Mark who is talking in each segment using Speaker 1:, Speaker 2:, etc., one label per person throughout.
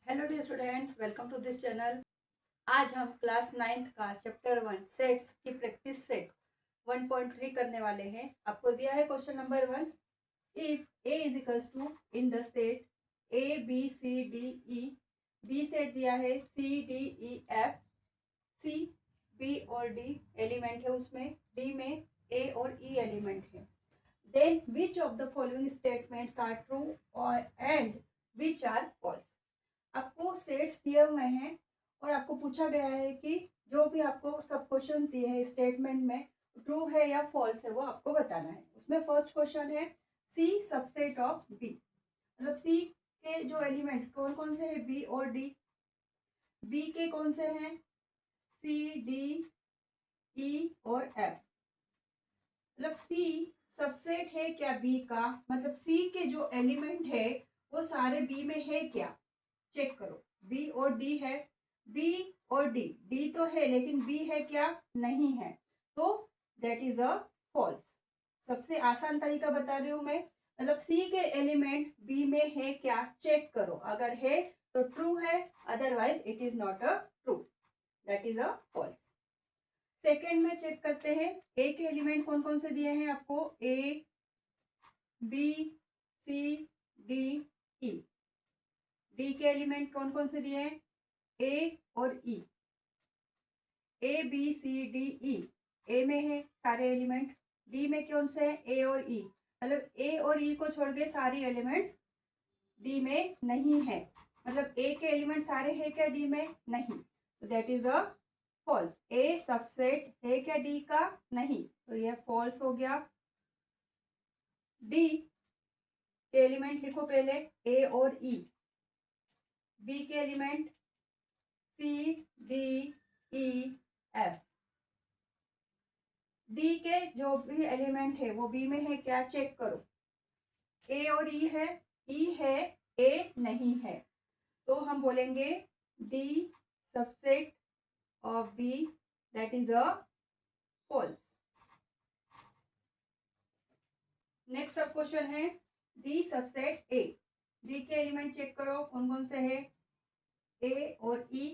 Speaker 1: Hello dear students, welcome to this channel. आज हम class 9th का चैप्टर 1 सेट्स की प्रैक्टिस सेट 1.3 करने वाले हैं। आपको दिया है question number 1। If A is equals to in the set A B C D E, B set दिया है C D E F, C B और डी एलिमेंट है उसमें, डी में ए और ई एलिमेंट है। Then which of the following statements are true और and which are false. आपको सेट्स दिए हुए हैं और आपको पूछा गया है कि जो भी आपको सब क्वेश्चन दिए हैं स्टेटमेंट में ट्रू है या फॉल्स है वो आपको बताना है। उसमें फर्स्ट क्वेश्चन है सी सबसेट ऑफ बी, मतलब सी के जो एलिमेंट कौन कौन से हैं, बी और डी। बी के कौन से हैं, सी डी ई और एफ। मतलब सी सबसेट है क्या बी का, मतलब सी के जो एलिमेंट है वो सारे बी में है क्या, चेक करो। बी और डी है, बी और डी, डी तो है लेकिन बी है क्या, नहीं है, तो दैट इज अ फॉल्स। सबसे आसान तरीका बता रही हूं मैं, मतलब सी के एलिमेंट बी में है क्या चेक करो, अगर है तो ट्रू है, otherwise it is not a true, that is a false. Second में चेक करते हैं ए के एलिमेंट कौन कौन से दिए हैं आपको, A B C D E. D के एलिमेंट कौन कौन से दिए हैं, ए और ई, ए बी सी डी ई। ए में है सारे एलिमेंट, डी में कौन से हैं, ए और ई, मतलब ए और ई को छोड़ के सारे एलिमेंट्स डी में नहीं है। मतलब ए के एलिमेंट सारे है क्या डी में, नहीं, तो that is a false. A subset है क्या डी का, नहीं, तो यह फॉल्स हो गया। डी के एलिमेंट लिखो पहले, ए और ई। बी के element C D E F. D के जो भी एलिमेंट है वो बी में है क्या चेक करो, ए और ई है, ई है, ए नहीं है, तो हम बोलेंगे D subset of B, that is a false. Next sub question है डी सबसेट ए। डी के एलिमेंट चेक करो कौन कौन से है, ए और ई।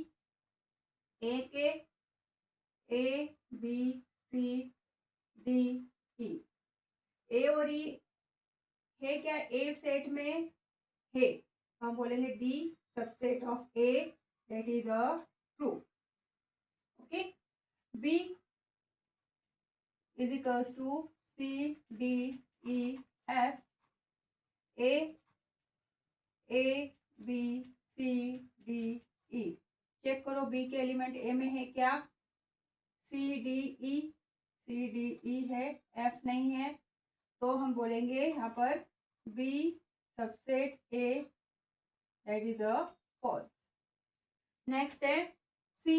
Speaker 1: ए के ए बी सी डी ई, ए और ई है क्या ए सेट में है, हम बोलेंगे D subset of A, that is a true. Okay, B is equals to C D E F, A A B C D E. Check करो बी के एलिमेंट ए में है क्या, सी डी ई, सी डी ई है, एफ नहीं है, तो हम बोलेंगे यहाँ पर B subset A, that is a false. Next है C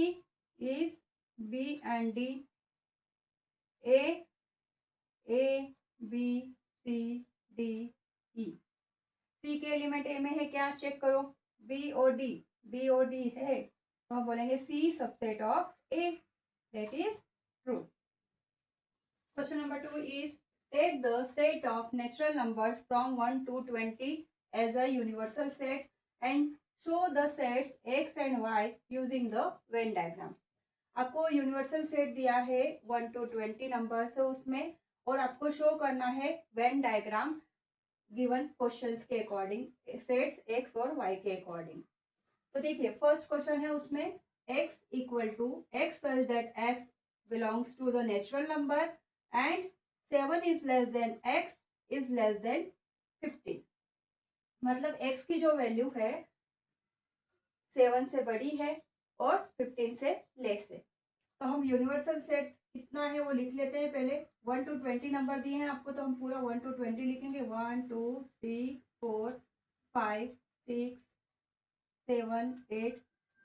Speaker 1: is B and D, A B C D E. C के एलिमेंट ए में है क्या चेक करो, बी और डी, बी और डी है, तो हम बोलेंगे C subset of A, that is true. Question number 2 is take the set of natural numbers from 1 to 20 as a universal set and show the sets X and Y using the Venn diagram. आपको universal set दिया है 1 to 20 number है उसमें, और आपको show करना है Venn diagram given questions के अकॉर्डिंग, सेट्स एक्स और वाई के अकॉर्डिंग। तो देखिए फर्स्ट क्वेश्चन है उसमें x equal to x such that x belongs to the natural number and 7 is less than x is less than 15। मतलब x की जो वैल्यू है 7 से बड़ी है और 15 से लेस है। तो हम यूनिवर्सल सेट कितना है वो लिख लेते हैं पहले। 1 to 20 नंबर दिए हैं आपको, तो हम पूरा 1 to 20 लिखेंगे। 1 2 3 4 5 6 7 8,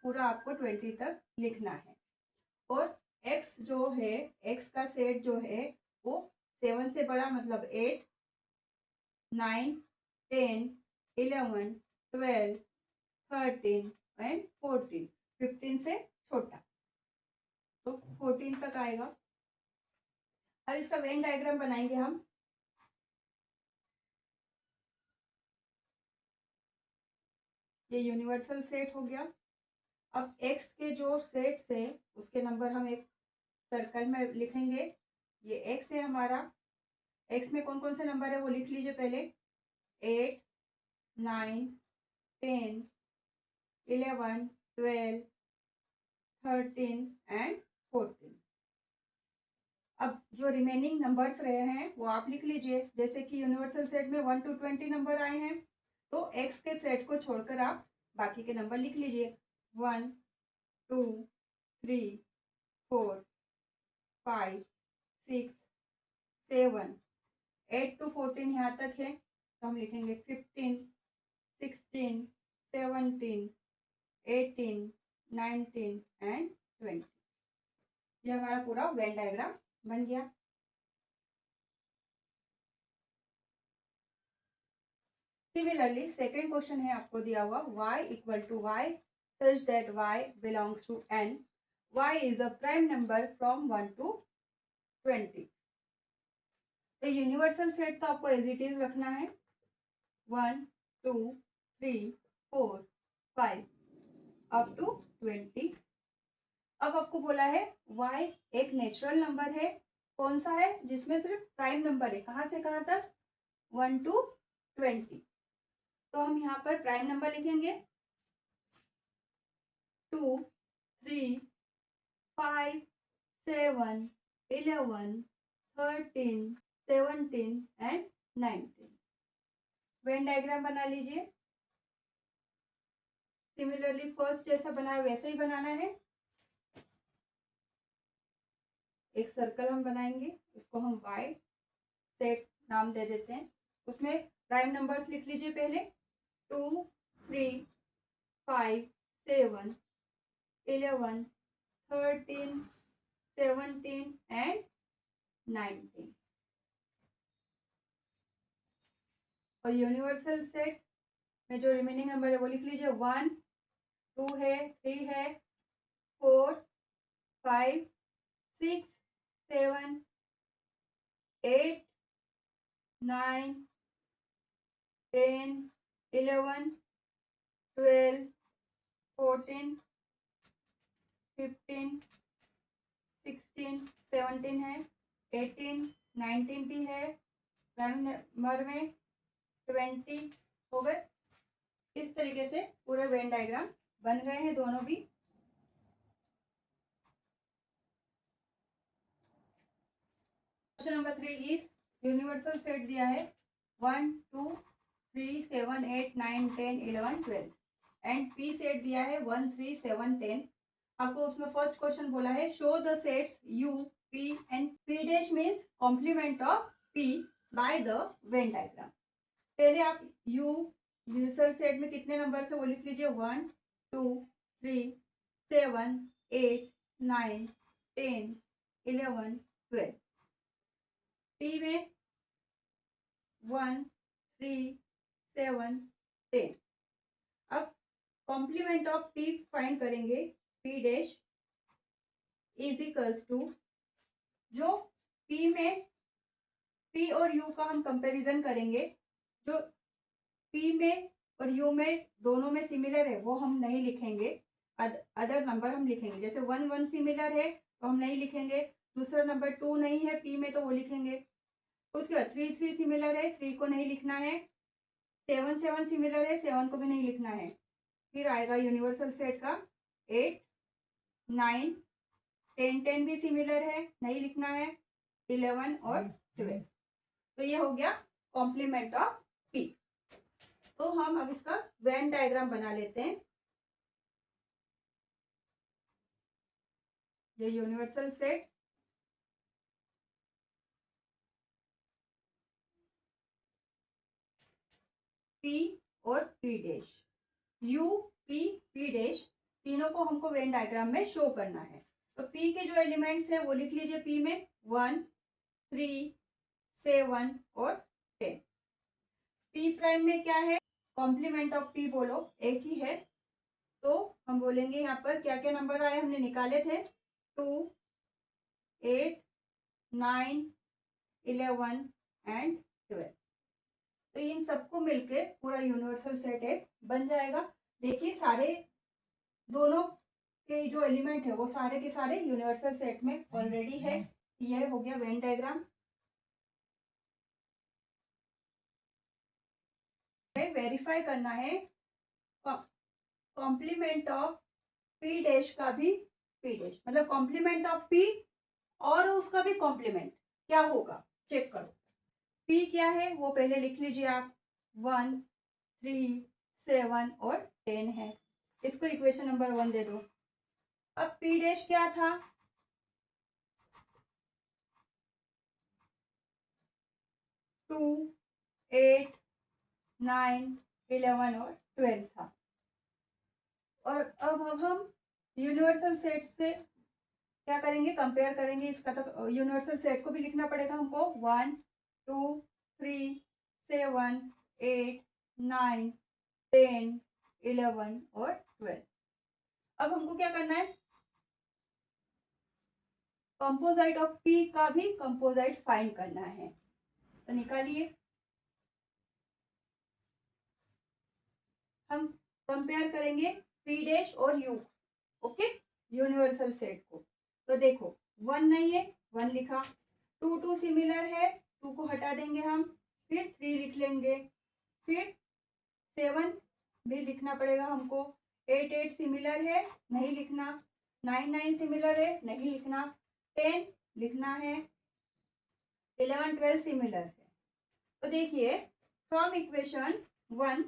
Speaker 1: पूरा आपको 20 तक लिखना है। और x जो है, x का सेट जो है वो 7 से बड़ा, मतलब 8 9 10 11 12 13 एंड 14, 15 से छोटा, तो 14 तक आएगा। अब इसका वेन डायग्राम बनाएंगे हम। ये यूनिवर्सल सेट हो गया। अब एक्स के जो सेट्स हैं उसके नंबर हम एक सर्कल में लिखेंगे। ये एक्स है हमारा। एक्स में कौन कौन से नंबर है वो लिख लीजिए पहले। 8, 9, 10, 11, 12, 13 एंड 14। अब जो रिमेनिंग नंबर्स रहे हैं वो आप लिख लीजिए। जैसे कि यूनिवर्सल सेट में 1 to 20 नंबर आए हैं, तो एक्स के सेट को छोड़कर आप बाकी के नंबर लिख लीजिए। 1, 2, 3, 4, 5, 6, 7, 8 to 14 यहाँ तक है, तो हम लिखेंगे 15, 16, 17, 18, 19 एंड 20। ये हमारा पूरा वेन डायग्राम बन गया। सिमिलरली सेकेंड क्वेश्चन है आपको दिया हुआ y equal to y such that y belongs to n, y is a prime number from 1 to 20। तो यूनिवर्सल सेट तो आपको एज इट इज रखना है 1, 2, 3, 4, 5 अप टू 20। अब आपको बोला है y एक नेचुरल नंबर है, कौन सा है, जिसमें सिर्फ प्राइम नंबर है, कहाँ से कहाँ तक, 1 to 20। तो हम यहाँ पर प्राइम नंबर लिखेंगे 2, 3, 5, 7, 11, 13, 17 एंड 19। वेन डायग्राम बना लीजिए। सिमिलरली फर्स्ट जैसा बनाया वैसे ही बनाना है। एक सर्कल हम बनाएंगे, उसको हम वाई सेट नाम दे देते हैं। उसमें प्राइम नंबर्स लिख लीजिए पहले 2, 3, 5, 7, 11, 13, 17 एंड 19। और यूनिवर्सल सेट में जो रिमेनिंग नंबर है वो लिख लीजिए 1, 2 है, 3 है, 4, 5, 6, 7, 8, 9, 10, 11, 12, 14, 15, 16, 17 है, 18, 19 भी है, प्राइम नंबर में 20 हो गए। इस तरीके से पूरा वेन डायग्राम बन गए हैं दोनों भी। Question number 3 is universal set दिया है 1, 2, 3, 7, 8, 9, 10, 11, 12 एंड पी सेट दिया है 1, 3, 7, 10। आपको उसमें फर्स्ट क्वेश्चन बोला है show the sets U, P and P dash means complement of P by the Venn diagram. पहले आप यू यूनिवर्सल सेट में कितने नंबर से वो लिख लीजिए 1, 2, 3, 7, 8, 9, 10, 11, 12। पी में 1, 3, 7, 10। अब कॉम्प्लीमेंट ऑफ पी फाइंड करेंगे, P dash is equals to, जो पी में पी और यू का हम कंपैरिजन करेंगे, जो पी में और यू में दोनों में सिमिलर है वो हम नहीं लिखेंगे, अदर नंबर हम लिखेंगे। जैसे 1, 1 सिमिलर है तो हम नहीं लिखेंगे, दूसरा नंबर 2 नहीं है पी में तो वो लिखेंगे। उसके बाद 3, 3 सिमिलर है, 3 को नहीं लिखना है। 7, 7 सिमिलर है, 7 को भी नहीं लिखना है। फिर आएगा यूनिवर्सल सेट का 8, 9, 10, 10 भी सिमिलर है, नहीं लिखना है, 11 और 12। तो ये हो गया कॉम्प्लीमेंट ऑफ पी। तो हम अब इसका वेन डायग्राम बना लेते हैं। ये यूनिवर्सल सेट पी और P dash, you, P, P dash, तीनों को हमको वेन डायग्राम में शो करना है। तो पी के जो एलिमेंट्स हैं वो लिख लीजिए। पी में 1, 3, 7 और 10। पी प्राइम में क्या है, कॉम्प्लीमेंट ऑफ पी बोलो, एक ही है। तो हम बोलेंगे यहाँ पर क्या क्या नंबर आए हमने निकाले थे, 2, 8, 9, 11 एंड 12। तो इन सबको मिलके पूरा यूनिवर्सल सेट एक बन जाएगा। देखिए सारे दोनों के जो एलिमेंट है वो सारे के सारे यूनिवर्सल सेट में ऑलरेडी है। यह हो गया वेन डायग्राम। वेरीफाई करना है कॉम्प्लीमेंट ऑफ पी डैश का भी, पी डैश मतलब कॉम्प्लीमेंट ऑफ पी और उसका भी कॉम्प्लीमेंट क्या होगा चेक करो। पी क्या है वो पहले लिख लीजिए आप, 1, 3, 7 और 10 है। इसको इक्वेशन नंबर 1 दे दो। अब पी डैश क्या था, 2, 8, 9, 11 और 12 था। और अब हम यूनिवर्सल सेट से क्या करेंगे, कंपेयर करेंगे। इसका तो यूनिवर्सल सेट को भी लिखना पड़ेगा हमको, 1, 2, 3, 7, 8, 9, 10, 11 और 12। अब हमको क्या करना है, कंपोजिट ऑफ पी का भी कंपोजिट फाइंड करना है। तो निकालिए, हम कंपेयर करेंगे पी डैश और यू, ओके, यूनिवर्सल सेट को। तो देखो 1 नहीं है, 1 लिखा, 2 सिमिलर है, 2 को हटा देंगे हम, फिर 3 लिख लेंगे, फिर 7 भी लिखना पड़ेगा हमको, 8 सिमिलर है, नहीं लिखना, 9 सिमिलर है, नहीं लिखना, 10 लिखना है, 11 सिमिलर है। तो देखिए फ्रॉम इक्वेशन 1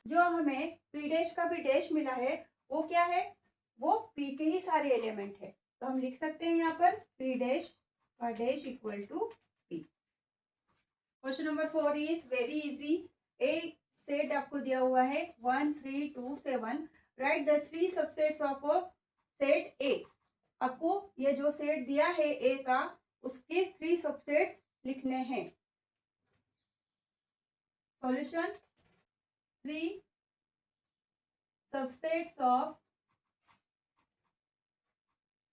Speaker 1: जो हमें पी डैश का भी डैश मिला है वो क्या है, वो पी के ही सारे एलिमेंट है। तो हम लिख सकते हैं यहाँ पर पी डैश का dash equal to P. Question number 4 is very easy. A set आपको दिया हुआ है 1, 3, 2, 7। Write the 3 subsets of set A. आपको ये जो सेट दिया है ए का उसके 3 सबसेट्स लिखने हैं। Solution, 3 subsets of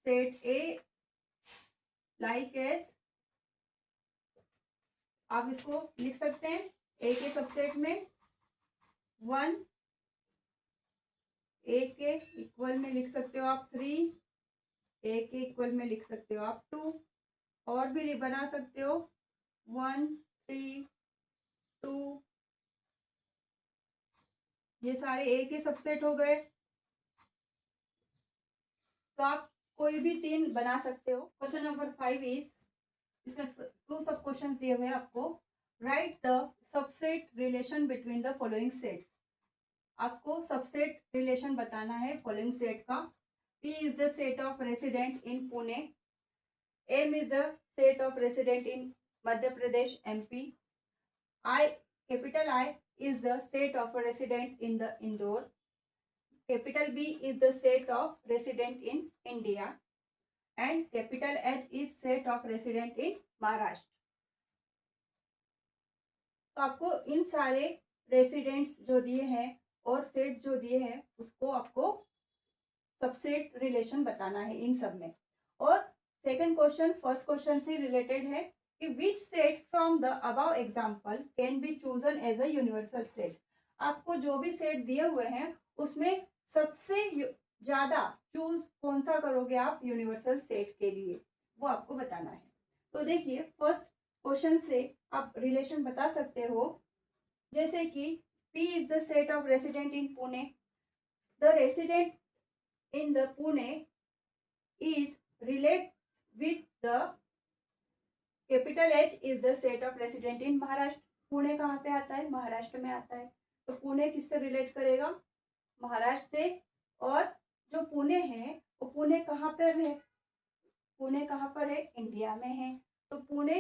Speaker 1: set A like as, आप इसको लिख सकते हैं ए के सबसेट में 1, ए के इक्वल में लिख सकते हो आप 3, ए के इक्वल में लिख सकते हो आप 2, और भी बना सकते हो 1, 3, 2, ये सारे ए के सबसेट हो गए। तो आप कोई भी 3 बना सकते हो। क्वेश्चन नंबर 5 इज, इसमें 2 सब क्वेश्चन दिए हुए हैं आपको। Right the subset relation between the following sets. आपको सबसेट रिलेशन बताना है फॉलोइंग सेट का। P is the set of resident in Pune. M is the set of resident in Madhya Pradesh, MP. Capital I is the set of resident in the Indore. Capital B is the set of resident in India. And capital H is set of resident in Maharashtra. तो आपको इन सारे residents जो दिए हैं और sets जो दिए हैं उसको आपको सबसेट रिलेशन बताना है इन सब में। और सेकंड क्वेश्चन फर्स्ट क्वेश्चन से रिलेटेड है कि which set from the above example can be chosen as a universal set. आपको जो भी सेट दिए हुए हैं उसमें सबसे ज्यादा चूज कौन सा करोगे आप यूनिवर्सल सेट के लिए, वो आपको बताना है। तो देखिए फर्स्ट क्वेश्चन से आप रिलेशन बता सकते हो, जैसे कि P is the set of resident in Pune. The resident in the Pune is relate with the capital H is the set of resident in Maharashtra. Pune कहाँ पे आता है, महाराष्ट्र में आता है। तो पुणे किससे रिलेट करेगा, महाराष्ट्र से। और जो पुणे है वो पुणे कहाँ पर है, पुणे कहाँ पर है, इंडिया में है। तो Pune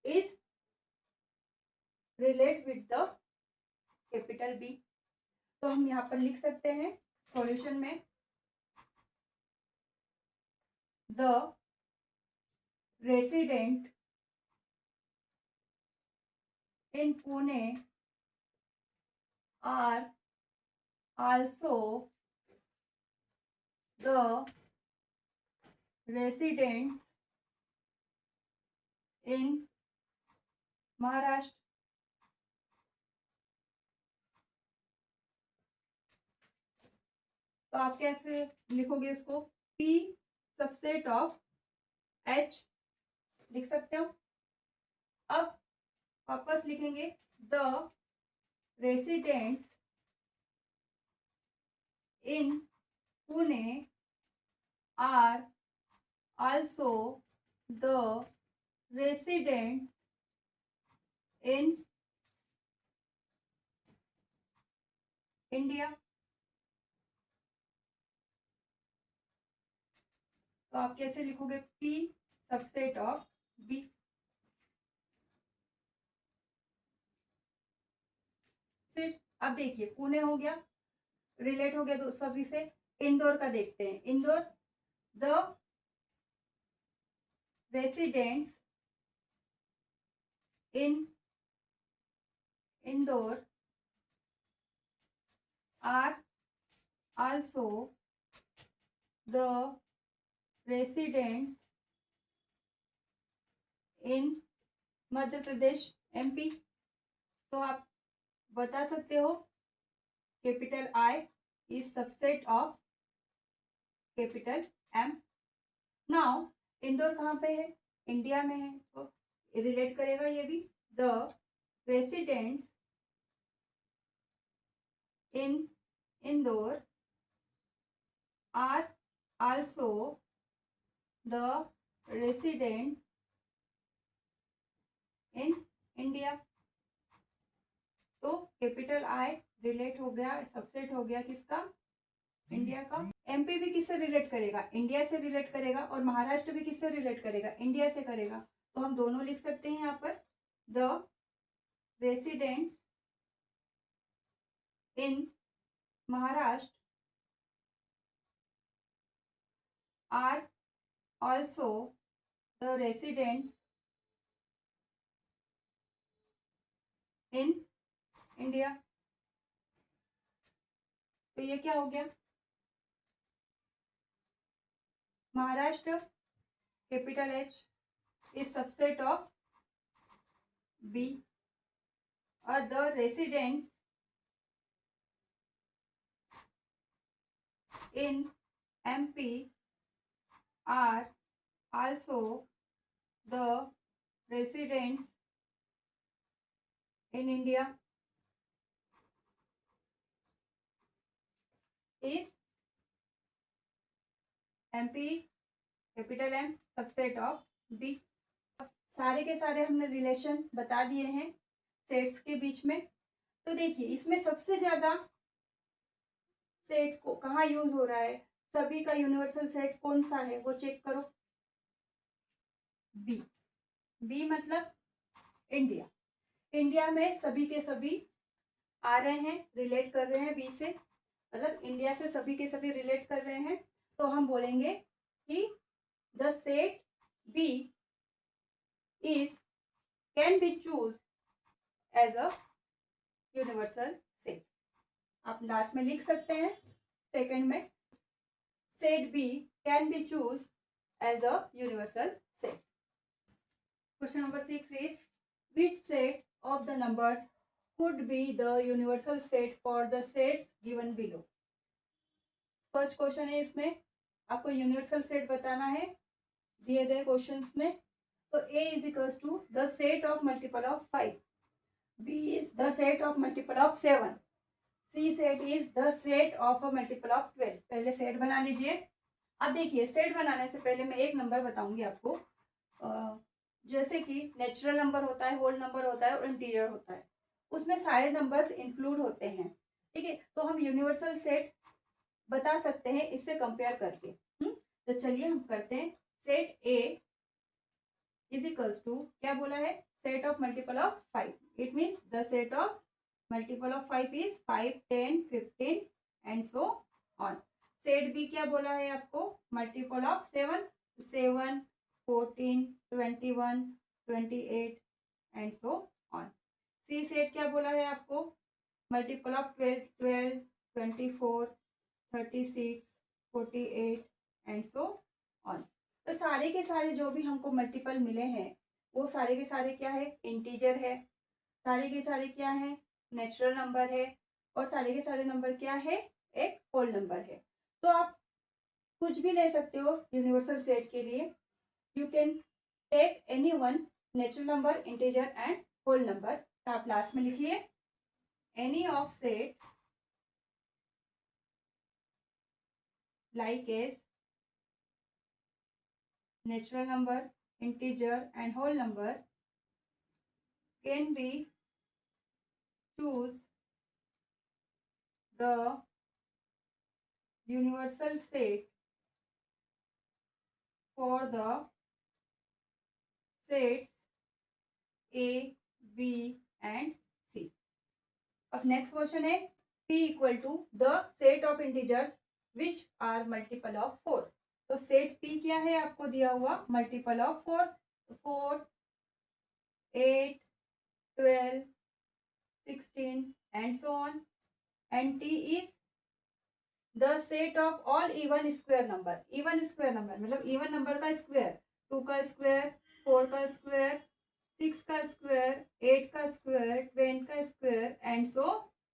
Speaker 1: is relate with the capital B. तो हम यहाँ पर लिख सकते हैं सॉल्यूशन में, the resident in Pune are also the residents in Maharashtra. तो आप कैसे लिखोगे उसको? P सबसेट ऑफ H लिख सकते हो। अब वापस लिखेंगे the residents in Pune are also the resident in India. तो आप कैसे लिखोगे? P subset of B। फिर अब देखिए पुणे हो गया, रिलेट हो गया सभी से। इंदौर का देखते हैं। Indore the residents in Indore are also the residents in Madhya Pradesh MP। तो आप बता सकते हो capital I is subset of capital M। Now Indore कहाँ पे है? इंडिया में है, तो रिलेट करेगा ये भी। The residents in Indore are also the resident in India. तो कैपिटल I रिलेट हो गया, सबसेट हो गया किसका? इंडिया का। MP भी किससे रिलेट करेगा? इंडिया से रिलेट करेगा। और महाराष्ट्र भी किससे रिलेट करेगा? इंडिया से करेगा। तो हम दोनों लिख सकते हैं यहाँ पर the residents in Maharashtra are also the residents in India. तो ये क्या हो गया? Maharashtra capital H is subset of B और the residents in MP are also the residents in India is MP capital M subset of B। सारे के सारे हमने रिलेशन बता दिए हैं सेट्स के बीच में। तो देखिए इसमें सबसे ज्यादा सेट को कहाँ यूज हो रहा है? सभी का यूनिवर्सल सेट कौन सा है वो चेक करो। B मतलब इंडिया। इंडिया में सभी के सभी आ रहे हैं, रिलेट कर रहे हैं B से, मतलब इंडिया से सभी के सभी रिलेट कर रहे हैं। तो हम बोलेंगे कि the set B is can be choose as a universal set। आप लास्ट में लिख सकते हैं सेकंड में set B can be choose as a universal set। Question number 6 is which set of the numbers could be the universal set for the sets given below। First question है, इसमें आपको universal set बताना है दिए गए questions में। तो A is equals to the set of multiple of 5, B is the set of multiple of 7, C set is the set of a multiple of 12। पहले सेट बना लीजिए। अब देखिए सेट बनाने से पहले मैं एक नंबर बताऊंगी आपको। जैसे कि नेचुरल नंबर होता है, होल नंबर होता है और इंटीजर होता है, उसमें सारे नंबर्स इंक्लूड होते हैं। ठीक है, तो हम यूनिवर्सल सेट बता सकते हैं इससे कंपेयर करके। तो चलिए हम करते हैं। Set A is equals to क्या बोला है? Set of multiple of 5। It means the set of multiple of 5 is 5, 10, 15 and so on. Set B क्या बोला है आपको? Multiple of 7, 7, 14, 21, 28 and so on. C set क्या बोला है आपको? Multiple of 12, 12, 24, 36, 48 and so on. तो सारे के सारे जो भी हमको मल्टीपल मिले हैं वो सारे के सारे क्या है? इंटीजर है। सारे के सारे क्या है? नेचुरल नंबर है। और सारे के सारे नंबर क्या है? एक होल नंबर है। तो आप कुछ भी ले सकते हो यूनिवर्सल सेट के लिए। You can take any one, natural number, integer and whole number. तो आप लास्ट में लिखिए any of set like as natural number, integer and whole number can be choose the universal set for the sets A, B and C. अब next question है P equal to the set of integers which are multiple of 4। तो set P क्या है आपको दिया हुआ, multiple of 4, 4, 8, 12, 16 and so on, and T is the set of all even square number। even square number मतलब even number का square, 2 का square, 4 का स्क्वायर, 6 का स्क्वायर, 8 का स्क्वायर, 20 का स्क्वायर एंड सो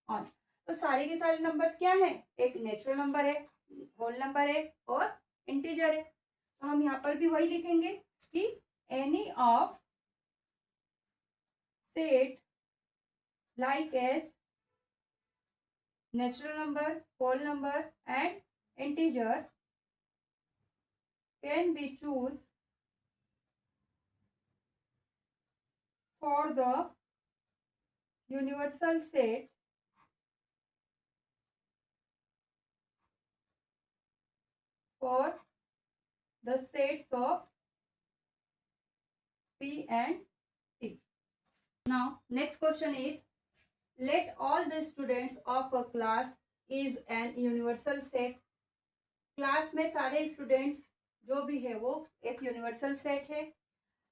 Speaker 1: ऑन। तो सारे के सारे नंबर्स क्या हैं, एक नेचुरल नंबर है, होल नंबर है और इंटीजर है। तो हम यहाँ पर भी वही लिखेंगे कि any of set like as natural number, whole number and integer can be choose for the universal set for the sets of P and T. Now next question is, let all the students of a class is an universal set। Class में सारे students जो भी है वो एक universal set है।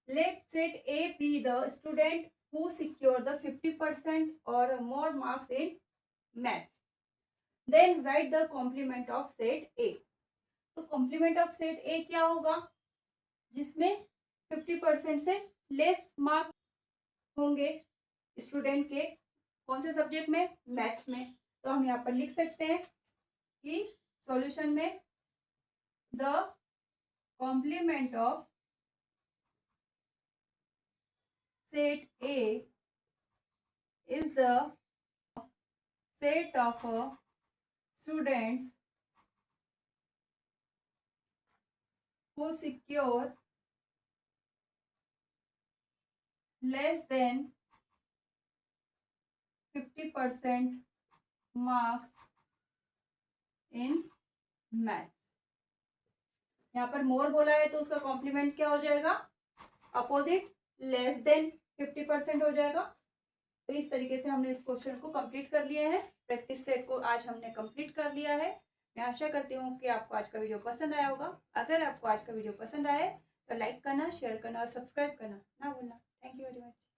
Speaker 1: Let set A be the student who secure the 50% or more marks in maths, then write the complement of set A। तो complement of set A क्या होगा, जिसमें 50% से लेस मार्क होंगे स्टूडेंट के, कौन से सब्जेक्ट में, मैथ्स में। तो हम यहाँ पर लिख सकते हैं कि सॉल्यूशन में the complement of set A is the set of students who secure less than 50% marks in maths. यहाँ पर मोर बोला है तो उसका कॉम्प्लीमेंट क्या हो जाएगा, अपोजिट, लेस देन 50% हो जाएगा। तो इस तरीके से हमने इस क्वेश्चन को कंप्लीट कर लिया है। प्रैक्टिस सेट को आज हमने कंप्लीट कर लिया है। मैं आशा करती हूँ कि आपको आज का वीडियो पसंद आया होगा। अगर आपको आज का वीडियो पसंद आए तो लाइक करना, शेयर करना और सब्सक्राइब करना ना भूलना। Thank you very much.